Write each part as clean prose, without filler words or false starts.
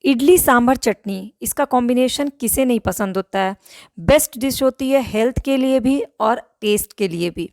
इडली सांभर चटनी, इसका कॉम्बिनेशन किसे नहीं पसंद होता है। बेस्ट डिश होती है हेल्थ के लिए भी और टेस्ट के लिए भी।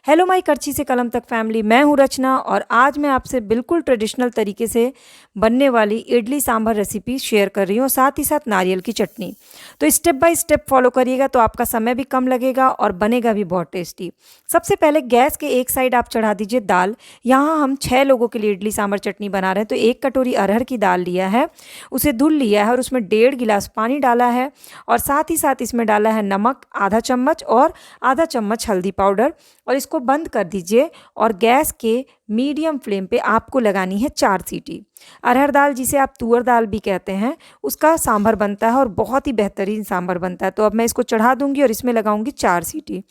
हेलो माय करछी से कलम तक फैमिली, मैं हूँ रचना और आज मैं आपसे बिल्कुल ट्रेडिशनल तरीके से बनने वाली इडली सांभर रेसिपी शेयर कर रही हूँ, साथ ही साथ नारियल की चटनी। तो स्टेप बाय स्टेप फॉलो करिएगा तो आपका समय भी कम लगेगा और बनेगा भी बहुत टेस्टी। सबसे पहले गैस के एक साइड आप चढ़ा दीजिए दाल। यहाँ हम 6 लोगों के लिए इडली सांभर चटनी बना रहे हैं, तो 1 कटोरी अरहर की दाल लिया है, उसे धुल लिया है और उसमें 1.5 गिलास पानी डाला है और साथ ही साथ इसमें डाला है नमक आधा चम्मच और आधा चम्मच हल्दी पाउडर और इसको बंद कर दीजिए और गैस के मीडियम फ्लेम पे आपको लगानी है 4 सीटी। अरहर दाल, जिसे आप तुअर दाल भी कहते हैं, उसका सांभर बनता है और बहुत ही बेहतरीन सांभर बनता है। तो अब मैं इसको चढ़ा दूंगी और इसमें लगाऊंगी 4 सीटी।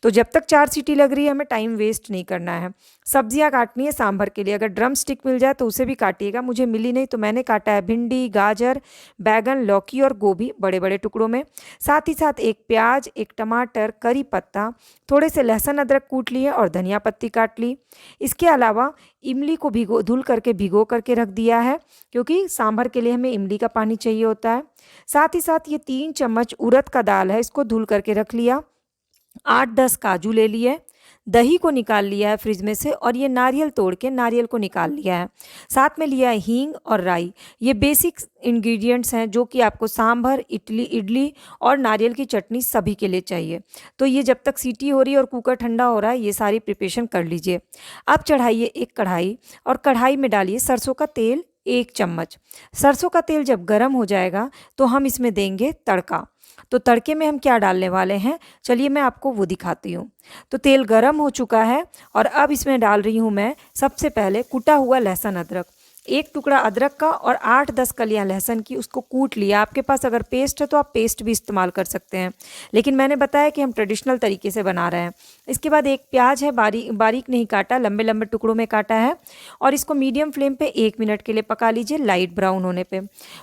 तो जब तक 4 सीटी लग रही है हमें टाइम वेस्ट नहीं करना है। सब्जियां काटनी है सांभर के लिए, अगर ड्रम स्टिक मिल जाए तो उसे भी काटिएगा, मुझे मिली नहीं तो मैंने काटा है भिंडी, गाजर, बैगन, लौकी और गोभी बड़े बड़े टुकड़ों में। साथ ही साथ 1 प्याज, 1 टमाटर, करी पत्ता, थोड़े से लहसुन अदरक कूट लिए और धनिया पत्ती काट ली। इसके अलावा इमली को धुल करके भिगो करके रख दिया है, क्योंकि सांभर के लिए हमें इमली का पानी चाहिए होता है। साथ ही साथ ये 3 चम्मच उड़द का दाल है, इसको धुल करके रख लिया। 8-10 काजू ले लिए, दही को निकाल लिया है फ्रिज में से और ये नारियल तोड़ के नारियल को निकाल लिया है। साथ में लिया है हींग और राई। ये बेसिक इंग्रेडिएंट्स हैं जो कि आपको सांभर, इडली और नारियल की चटनी सभी के लिए चाहिए। तो ये जब तक सीटी हो रही है और कुकर ठंडा हो रहा है, ये सारी प्रिपरेशन कर लीजिए। अब चढ़ाइए एक कढ़ाई और कढ़ाई में डालिए सरसों का तेल 1 चम्मच। सरसों का तेल जब गर्म हो जाएगा तो हम इसमें देंगे तड़का। तो तड़के में हम क्या डालने वाले हैं, चलिए मैं आपको वो दिखाती हूँ। तो तेल गरम हो चुका है और अब इसमें डाल रही हूँ मैं सबसे पहले कुटा हुआ लहसुन अदरक। 1 टुकड़ा अदरक का और 8-10 कलियां लहसुन की, उसको कूट लिया। आपके पास अगर पेस्ट है तो आप पेस्ट भी इस्तेमाल कर सकते हैं, लेकिन मैंने बताया कि हम ट्रेडिशनल तरीके से बना रहे हैं। इसके बाद 1 प्याज है, बारीक नहीं काटा, लंबे लंबे टुकड़ों में काटा है और इसको मीडियम फ्लेम पे 1 मिनट के लिए पका लीजिए, लाइट ब्राउन होने पे।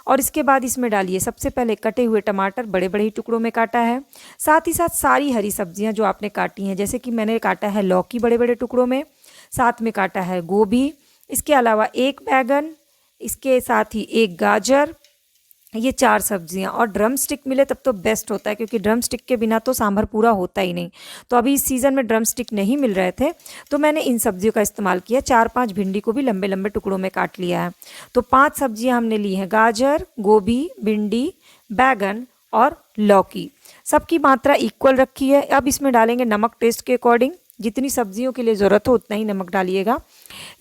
और इसके बाद इसमें डालिए सबसे पहले कटे हुए टमाटर, बड़े बड़े ही टुकड़ों में काटा है। साथ ही साथ सारी हरी सब्जियां जो आपने काटी हैं, जैसे कि मैंने काटा है लौकी बड़े बड़े टुकड़ों में, साथ में काटा है गोभी, इसके अलावा 1 बैगन, इसके साथ ही 1 गाजर, ये 4 सब्जियां। और ड्रम स्टिक मिले तब तो बेस्ट होता है, क्योंकि ड्रम स्टिक के बिना तो सांभर पूरा होता ही नहीं। तो अभी इस सीज़न में ड्रम स्टिक नहीं मिल रहे थे तो मैंने इन सब्जियों का इस्तेमाल किया। 4-5 भिंडी को भी लंबे लंबे टुकड़ों में काट लिया है। तो 5 सब्जियां हमने ली हैं, गाजर, गोभी, भिंडी, बैगन और लौकी। सबकी मात्रा इक्वल रखी है। अब इसमें डालेंगे नमक टेस्ट के अकॉर्डिंग, जितनी सब्जियों के लिए ज़रूरत हो उतना ही नमक डालिएगा।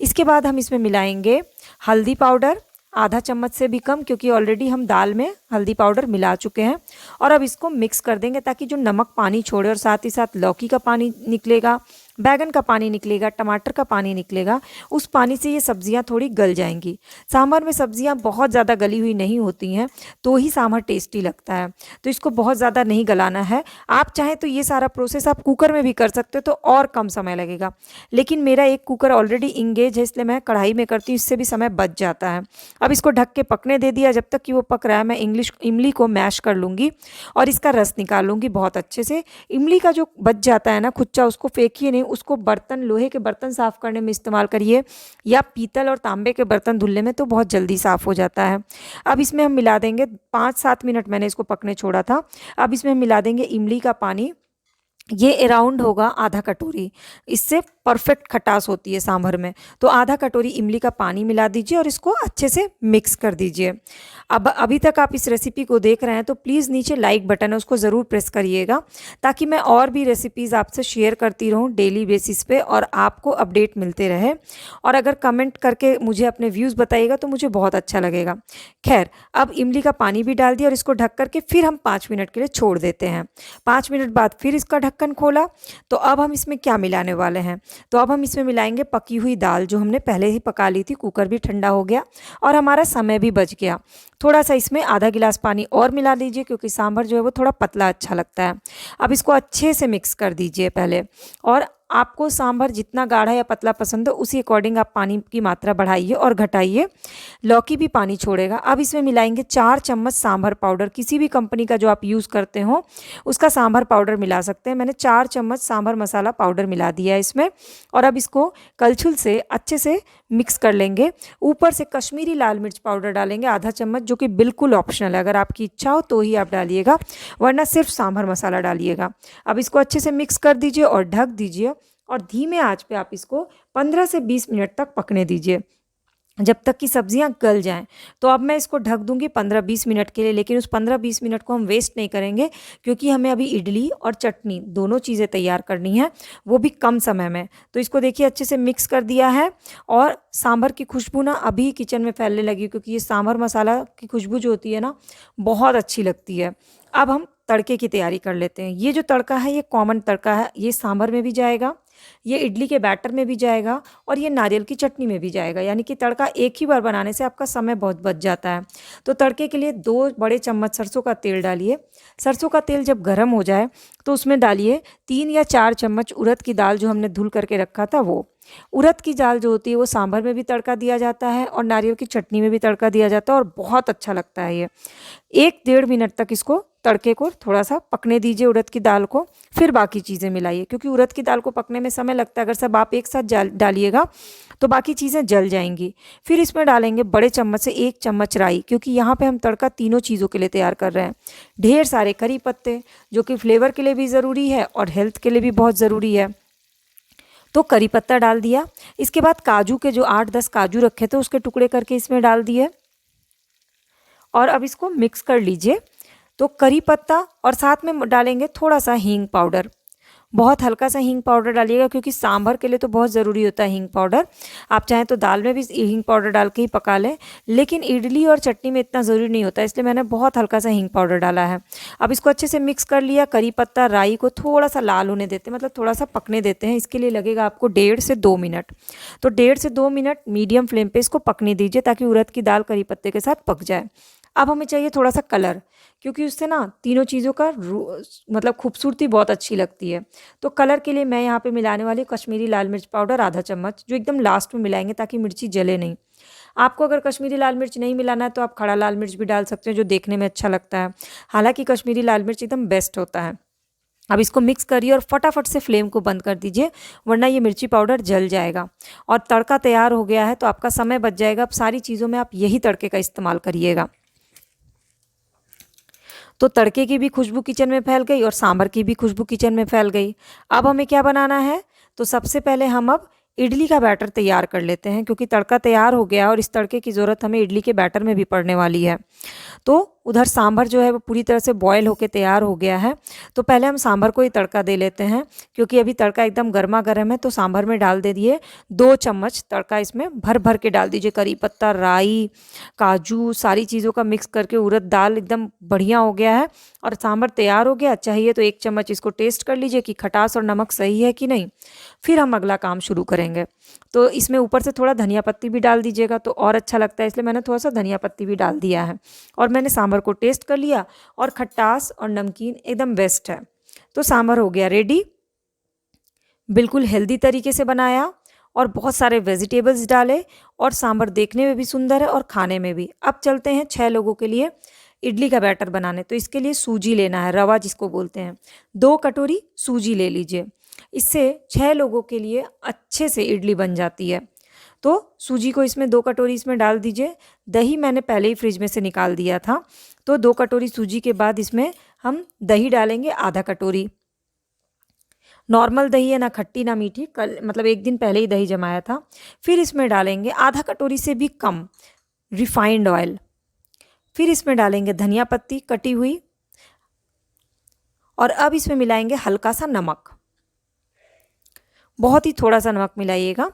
इसके बाद हम इसमें मिलाएंगे हल्दी पाउडर, आधा चम्मच से भी कम, क्योंकि ऑलरेडी हम दाल में हल्दी पाउडर मिला चुके हैं। और अब इसको मिक्स कर देंगे ताकि जो नमक पानी छोड़े और साथ ही साथ लौकी का पानी निकलेगा, बैगन का पानी निकलेगा, टमाटर का पानी निकलेगा, उस पानी से ये सब्जियां थोड़ी गल जाएंगी। सांभर में सब्जियां बहुत ज़्यादा गली हुई नहीं होती हैं तो ही सांभर टेस्टी लगता है, तो इसको बहुत ज़्यादा नहीं गलाना है। आप चाहें तो ये सारा प्रोसेस आप कुकर में भी कर सकते हो तो और कम समय लगेगा, लेकिन मेरा एक कुकर ऑलरेडी इंगेज है इसलिए मैं कढ़ाई में करती हूँ, इससे भी समय बच जाता है। अब इसको ढक के पकने दे दिया। जब तक कि वो पक रहा है मैं इमली को मैश कर लूँगी और इसका रस निकाल लूँगी बहुत अच्छे से। इमली का जो बच जाता है ना खुच्चा, उसको फेंकिए नहीं, उसको बर्तन, लोहे के बर्तन साफ़ करने में इस्तेमाल करिए या पीतल और तांबे के बर्तन धुलने में, तो बहुत जल्दी साफ़ हो जाता है। अब इसमें हम मिला देंगे 5-7 मिनट मैंने इसको पकने छोड़ा था। अब इसमें हम मिला देंगे इमली का पानी। ये अराउंड होगा आधा कटोरी, इससे परफेक्ट खटास होती है सांभर में। तो आधा कटोरी इमली का पानी मिला दीजिए और इसको अच्छे से मिक्स कर दीजिए। अब अभी तक आप इस रेसिपी को देख रहे हैं तो प्लीज़ नीचे लाइक बटन है उसको ज़रूर प्रेस करिएगा, ताकि मैं और भी रेसिपीज़ आपसे शेयर करती रहूँ डेली बेसिस पे और आपको अपडेट मिलते रहे। और अगर कमेंट करके मुझे अपने व्यूज़ बताइएगा तो मुझे बहुत अच्छा लगेगा। खैर, अब इमली का पानी भी डाल दिया और इसको ढक करके फिर हम 5 मिनट के लिए छोड़ देते हैं। 5 मिनट बाद फिर इसका ढक्कन खोला। तो अब हम इसमें क्या मिलाने वाले हैं, तो अब हम इसमें मिलाएंगे पकी हुई दाल जो हमने पहले ही पका ली थी। कुकर भी ठंडा हो गया और हमारा समय भी बच गया। थोड़ा सा इसमें आधा गिलास पानी और मिला लीजिए, क्योंकि सांभर जो है वो थोड़ा पतला अच्छा लगता है। अब इसको अच्छे से मिक्स कर दीजिए पहले, और आपको सांभर जितना गाढ़ा या पतला पसंद हो उसी अकॉर्डिंग आप पानी की मात्रा बढ़ाइए और घटाइए। लौकी भी पानी छोड़ेगा। अब इसमें मिलाएंगे 4 चम्मच सांभर पाउडर, किसी भी कंपनी का जो आप यूज़ करते हो उसका सांभर पाउडर मिला सकते हैं। मैंने 4 चम्मच सांभर मसाला पाउडर मिला दिया है इसमें। और अब इसको कलछुल से अच्छे से मिक्स कर लेंगे। ऊपर से कश्मीरी लाल मिर्च पाउडर डालेंगे आधा चम्मच, जो कि बिल्कुल ऑप्शनल है, अगर आपकी इच्छा हो तो ही आप डालिएगा, वरना सिर्फ सांभर मसाला डालिएगा। अब इसको अच्छे से मिक्स कर दीजिए और ढक दीजिए, और धीमे आंच पे आप इसको 15 से 20 मिनट तक पकने दीजिए, जब तक कि सब्जियां गल जाएं। तो अब मैं इसको ढक दूंगी 15-20 मिनट के लिए, लेकिन उस 15-20 मिनट को हम वेस्ट नहीं करेंगे, क्योंकि हमें अभी इडली और चटनी दोनों चीज़ें तैयार करनी है, वो भी कम समय में। तो इसको देखिए अच्छे से मिक्स कर दिया है, और सांभर की खुशबू ना अभी किचन में फैलने लगी, क्योंकि ये सांभर मसाला की खुशबू जो होती है ना, बहुत अच्छी लगती है। अब हम तड़के की तैयारी कर लेते हैं। ये जो तड़का है ये कॉमन तड़का है, ये सांभर में भी जाएगा, ये इडली के बैटर में भी जाएगा, और ये नारियल की चटनी में भी जाएगा। यानी कि तड़का एक ही बार बनाने से आपका समय बहुत बच जाता है। तो तड़के के लिए 2 बड़े चम्मच सरसों का तेल डालिए। सरसों का तेल जब गर्म हो जाए तो उसमें डालिए 3 या 4 चम्मच उड़द की दाल, जो हमने धुल करके रखा था वो। उड़द की दाल जो होती है वो सांभर में भी तड़का दिया जाता है, और नारियल की चटनी में भी तड़का दिया जाता है, और बहुत अच्छा लगता है ये। 1-1.5 मिनट तक इसको तड़के को थोड़ा सा पकने दीजिए, उड़द की दाल को, फिर बाकी चीज़ें मिलाइए, क्योंकि उड़द की दाल को पकने में समय लगता है। अगर सब आप एक साथ डालिएगा तो बाकी चीज़ें जल जाएंगी। फिर इसमें डालेंगे बड़े चम्मच से 1 चम्मच राई, क्योंकि यहाँ पे हम तड़का तीनों चीज़ों के लिए तैयार कर रहे हैं। ढेर सारे करी पत्ते, जो कि फ्लेवर के लिए भी ज़रूरी है और हेल्थ के लिए भी बहुत ज़रूरी है, तो करी पत्ता डाल दिया। इसके बाद काजू के जो 8-10 काजू रखे थे उसके टुकड़े करके इसमें डाल दिए, और अब इसको मिक्स कर लीजिए। तो करी पत्ता, और साथ में डालेंगे थोड़ा सा हींग पाउडर, बहुत हल्का सा हींग पाउडर डालिएगा, क्योंकि सांभर के लिए तो बहुत ज़रूरी होता है हींग पाउडर। आप चाहें तो दाल में भी हींग पाउडर डाल के ही पका लें, लेकिन इडली और चटनी में इतना ज़रूरी नहीं होता, इसलिए मैंने बहुत हल्का सा हींग पाउडर डाला है। अब इसको अच्छे से मिक्स कर लिया। करी पत्ता राई को थोड़ा सा लाल होने देते हैं, मतलब थोड़ा सा पकने देते हैं। इसके लिए लगेगा आपको 1.5 से 2 मिनट। तो 1.5 से 2 मिनट मीडियम फ्लेम पर इसको पकने दीजिए, ताकि उड़द की दाल करी पत्ते के साथ पक जाए। अब हमें चाहिए थोड़ा सा कलर, क्योंकि उससे ना तीनों चीज़ों का मतलब खूबसूरती बहुत अच्छी लगती है। तो कलर के लिए मैं यहाँ पे मिलाने वाली हूँ कश्मीरी लाल मिर्च पाउडर आधा चम्मच, जो एकदम लास्ट में मिलाएंगे ताकि मिर्ची जले नहीं। आपको अगर कश्मीरी लाल मिर्च नहीं मिलाना है तो आप खड़ा लाल मिर्च भी डाल सकते हैं, जो देखने में अच्छा लगता है। हालांकि कश्मीरी लाल मिर्च एकदम बेस्ट होता है। अब इसको मिक्स करिए और फटाफट से फ्लेम को बंद कर दीजिए, वरना ये मिर्ची पाउडर जल जाएगा। और तड़का तैयार हो गया है, तो आपका समय बच जाएगा। अब सारी चीज़ों में आप यही तड़के का इस्तेमाल करिएगा। तो तड़के की भी खुशबू किचन में फैल गई और सांभर की भी खुशबू किचन में फैल गई। अब हमें क्या बनाना है, तो सबसे पहले हम अब इडली का बैटर तैयार कर लेते हैं, क्योंकि तड़का तैयार हो गया और इस तड़के की ज़रूरत हमें इडली के बैटर में भी पड़ने वाली है। तो उधर सांभर जो है वो पूरी तरह से बॉयल होके तैयार हो गया है। तो पहले हम सांभर को ही तड़का दे लेते हैं, क्योंकि अभी तड़का एकदम गर्मा गर्म है। तो सांभर में डाल दे दिए 2 चम्मच तड़का, इसमें भर भर के डाल दीजिए। करी पत्ता, राई, काजू, सारी चीज़ों का मिक्स करके उड़द दाल एकदम बढ़िया हो गया है, और सांभर तैयार हो गया। चाहिए तो 1 चम्मच इसको टेस्ट कर लीजिए कि खटास और नमक सही है कि नहीं, फिर हम अगला काम शुरू करेंगे। तो इसमें ऊपर से थोड़ा धनिया पत्ती भी डाल दीजिएगा तो और अच्छा लगता है, इसलिए मैंने थोड़ा सा धनिया पत्ती भी डाल दिया है। और मैंने सांभर को टेस्ट कर लिया, और खट्टास और नमकीन एकदम बेस्ट है। तो सांभर हो गया रेडी। बिल्कुल हेल्दी तरीके से बनाया, और बहुत सारे वेजिटेबल्स डाले, और सांभर देखने में भी सुंदर है और खाने में भी। अब चलते हैं 6 लोगों के लिए इडली का बैटर बनाने। तो इसके लिए सूजी लेना है, रवा जिसको बोलते हैं। 2 कटोरी सूजी ले लीजिए, इससे 6 लोगों के लिए अच्छे से इडली बन जाती है। तो सूजी को इसमें 2 कटोरी इसमें डाल दीजिए। दही मैंने पहले ही फ्रिज में से निकाल दिया था। तो 2 कटोरी सूजी के बाद इसमें हम दही डालेंगे आधा कटोरी। नॉर्मल दही है, ना खट्टी ना मीठी, कल मतलब 1 दिन पहले ही दही जमाया था। फिर इसमें डालेंगे आधा कटोरी से भी कम रिफाइंड ऑयल। फिर इसमें डालेंगे धनिया पत्ती कटी हुई, और अब इसमें मिलाएंगे हल्का सा नमक, बहुत ही थोड़ा सा नमक मिलाइएगा।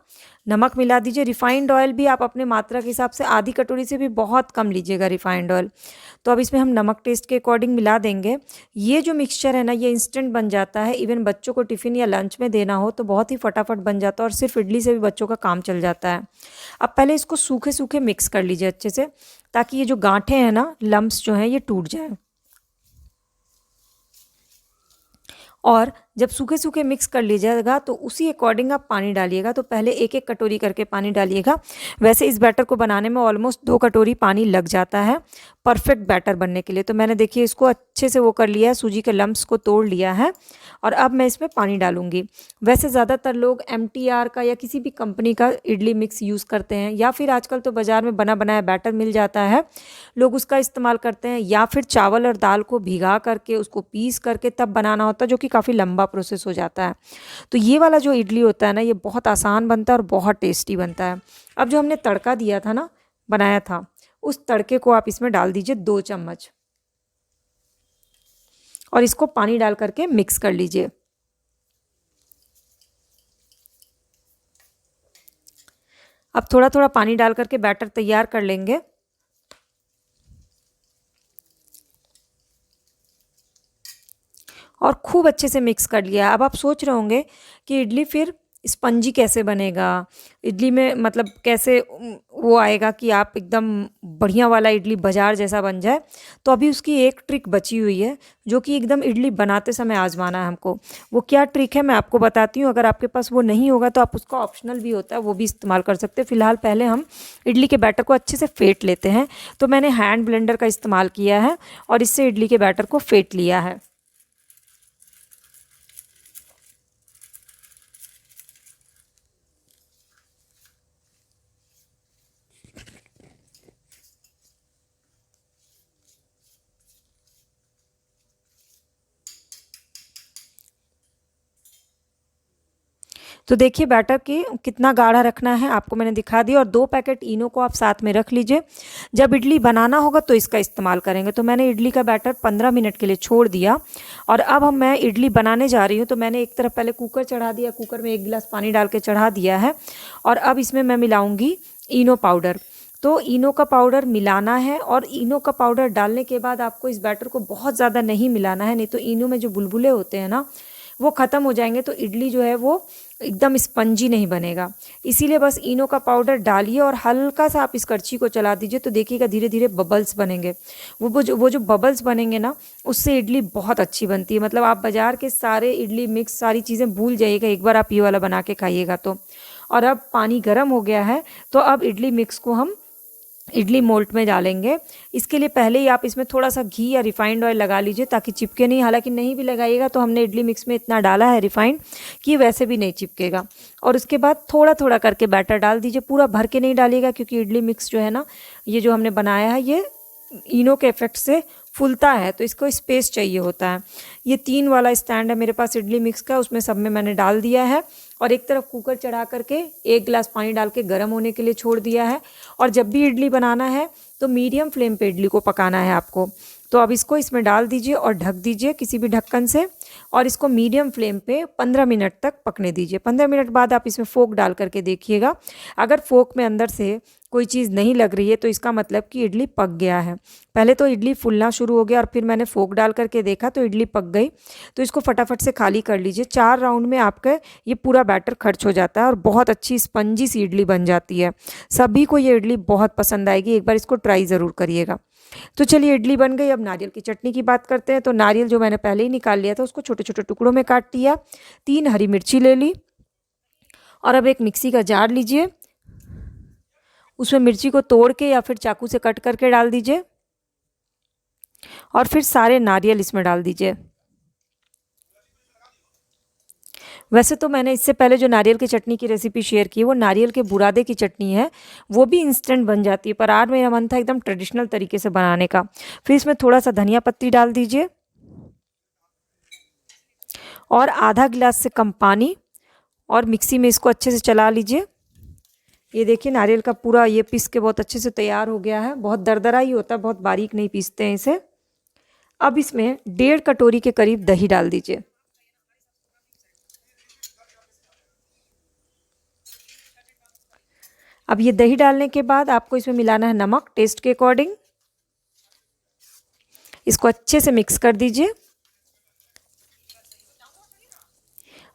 नमक मिला दीजिए। रिफाइंड ऑयल भी आप अपने मात्रा के हिसाब से आधी कटोरी से भी बहुत कम लीजिएगा रिफाइंड ऑयल। तो अब इसमें हम नमक टेस्ट के अकॉर्डिंग मिला देंगे। ये जो मिक्सचर है ना, ये इंस्टेंट बन जाता है। इवन बच्चों को टिफ़िन या लंच में देना हो तो बहुत ही फटाफट बन जाता है, और सिर्फ इडली से भी बच्चों का काम चल जाता है। अब पहले इसको सूखे सूखे मिक्स कर लीजिए अच्छे से, ताकि ये जो गांठें हैं ना, लम्प्स जो हैं, ये टूट जाए। और जब सूखे सूखे मिक्स कर लीजिएगा तो उसी अकॉर्डिंग आप पानी डालिएगा। तो पहले एक एक कटोरी करके पानी डालिएगा। वैसे इस बैटर को बनाने में ऑलमोस्ट 2 कटोरी पानी लग जाता है परफेक्ट बैटर बनने के लिए। तो मैंने देखिए इसको अच्छे से वो कर लिया है, सूजी के लम्प्स को तोड़ लिया है और अब मैं इसमें पानी डालूंगी। वैसे ज़्यादातर लोग MTR का या किसी भी कंपनी का इडली मिक्स यूज़ करते हैं, या फिर आजकल तो बाज़ार में बना बनाया बैटर मिल जाता है, लोग उसका इस्तेमाल करते हैं, या फिर चावल और दाल को भिगा करके उसको पीस करके तब बनाना होता है, जो कि काफ़ी लंबा प्रोसेस हो जाता है। तो ये वाला जो इडली होता है ना, ये बहुत आसान बनता है और बहुत टेस्टी बनता है। अब जो हमने तड़का दिया था ना, बनाया था, उस तड़के को आप इसमें डाल दीजिए 2 चम्मच और इसको पानी डाल करके मिक्स कर लीजिए। अब थोड़ा थोड़ा पानी डाल करके बैटर तैयार कर लेंगे। और खूब अच्छे से मिक्स कर लिया। अब आप सोच रहे होंगे कि इडली फिर स्पंजी कैसे बनेगा, इडली में मतलब कैसे वो आएगा कि आप एकदम बढ़िया वाला इडली बाजार जैसा बन जाए। तो अभी उसकी एक ट्रिक बची हुई है, जो कि एकदम इडली बनाते समय आजमाना है हमको। वो क्या ट्रिक है मैं आपको बताती हूँ। अगर आपके पास वो नहीं होगा तो आप उसका ऑप्शनल भी होता है, वो भी इस्तेमाल कर सकते हैं। फिलहाल पहले हम इडली के बैटर को अच्छे से फेंट लेते हैं। तो मैंने हैंड ब्लेंडर का इस्तेमाल किया है और इससे इडली के बैटर को फेंट लिया है। तो देखिए बैटर की कितना गाढ़ा रखना है आपको मैंने दिखा दिया। और 2 पैकेट इनो को आप साथ में रख लीजिए, जब इडली बनाना होगा तो इसका इस्तेमाल करेंगे। तो मैंने इडली का बैटर 15 मिनट के लिए छोड़ दिया और अब मैं इडली बनाने जा रही हूँ। तो मैंने एक तरफ पहले कुकर चढ़ा दिया, कुकर में 1 गिलास पानी डाल के चढ़ा दिया है और अब इसमें मैं मिलाऊंगी इनो पाउडर। तो इनो का पाउडर मिलाना है और इनो का पाउडर डालने के बाद आपको इस बैटर को बहुत ज़्यादा नहीं मिलाना है, नहीं तो इनो में जो बुलबुले होते हैं ना वो ख़त्म हो जाएंगे, तो इडली जो है वो एकदम स्पंजी नहीं बनेगा। इसीलिए बस इनो का पाउडर डालिए और हल्का सा आप इस करछी को चला दीजिए तो देखिएगा धीरे धीरे बबल्स बनेंगे। वो जो बबल्स बनेंगे ना, उससे इडली बहुत अच्छी बनती है। मतलब आप बाज़ार के सारे इडली मिक्स सारी चीज़ें भूल जाइएगा, एक बार आप ये वाला बना के खाइएगा तो। और अब पानी गर्म हो गया है, तो अब इडली मिक्स को हम इडली मोल्ड में डालेंगे। इसके लिए पहले ही आप इसमें थोड़ा सा घी या रिफाइंड ऑयल लगा लीजिए ताकि चिपके नहीं। हालांकि नहीं भी लगाइएगा तो हमने इडली मिक्स में इतना डाला है रिफाइंड कि वैसे भी नहीं चिपकेगा। और उसके बाद थोड़ा थोड़ा करके बैटर डाल दीजिए, पूरा भर के नहीं डालिएगा, क्योंकि इडली मिक्स जो है ना, ये जो हमने बनाया है ये इनो के इफेक्ट से फूलता है, तो इसको स्पेस चाहिए होता है। ये 3 वाला स्टैंड है मेरे पास इडली मिक्स का, उसमें सब में मैंने डाल दिया है और एक तरफ कुकर चढ़ा करके 1 गिलास पानी डाल के गर्म होने के लिए छोड़ दिया है। और जब भी इडली बनाना है तो मीडियम फ्लेम पे इडली को पकाना है आपको। तो अब इसको इसमें डाल दीजिए और ढक दीजिए किसी भी ढक्कन से और इसको मीडियम फ्लेम पे 15 मिनट तक पकने दीजिए। 15 मिनट बाद आप इसमें फोक डाल करके देखिएगा। अगर फोक में अंदर से कोई चीज़ नहीं लग रही है तो इसका मतलब कि इडली पक गया है। पहले तो इडली फूलना शुरू हो गया और फिर मैंने फोक डाल करके देखा तो इडली पक गई। तो इसको फटाफट से खाली कर लीजिए। 4 राउंड में आपका ये पूरा बैटर खर्च हो जाता है और बहुत अच्छी स्पंजी सी इडली बन जाती है। सभी को ये इडली बहुत पसंद आएगी, एक बार इसको ट्राई ज़रूर करिएगा। तो चलिए इडली बन गई। अब नारियल की चटनी की बात करते हैं। तो नारियल जो मैंने पहले ही निकाल लिया था उसको छोटे छोटे टुकड़ों में काट लिया, 3 हरी मिर्ची ले ली और अब एक मिक्सी का जार लीजिए, उसमें मिर्ची को तोड़ के या फिर चाकू से कट करके डाल दीजिए और फिर सारे नारियल इसमें डाल दीजिए। वैसे तो मैंने इससे पहले जो नारियल की चटनी की रेसिपी शेयर की वो नारियल के बुरादे की चटनी है, वो भी इंस्टेंट बन जाती है, पर आज मेरा मन था एकदम ट्रेडिशनल तरीके से बनाने का। फिर इसमें थोड़ा सा धनिया पत्ती डाल दीजिए और आधा गिलास से कम पानी और मिक्सी में इसको अच्छे से चला लीजिए। ये देखिए नारियल का पूरा ये पीस के बहुत अच्छे से तैयार हो गया है। बहुत दरदरा ही होता है, बहुत बारीक नहीं पीसते हैं इसे। अब इसमें 1.5 कटोरी के करीब दही डाल दीजिए। अब ये दही डालने के बाद आपको इसमें मिलाना है नमक टेस्ट के अकॉर्डिंग। इसको अच्छे से मिक्स कर दीजिए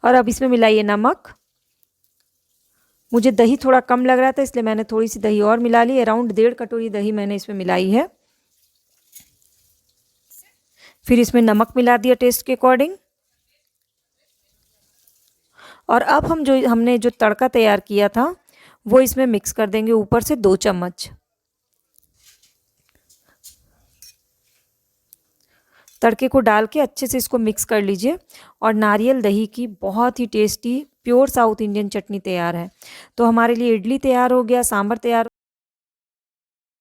और अब इसमें मिलाइए नमक। मुझे दही थोड़ा कम लग रहा था इसलिए मैंने थोड़ी सी दही और मिला ली। अराउंड 1.5 कटोरी दही मैंने इसमें मिलाई है। फिर इसमें नमक मिला दिया टेस्ट के अकॉर्डिंग और अब हमने जो तड़का तैयार किया था वो इसमें मिक्स कर देंगे ऊपर से 2 चम्मच। तड़के को डाल के अच्छे से इसको मिक्स कर लीजिए और नारियल दही की बहुत ही टेस्टी प्योर साउथ इंडियन चटनी तैयार है। तो हमारे लिए इडली तैयार हो गया, सांभर तैयार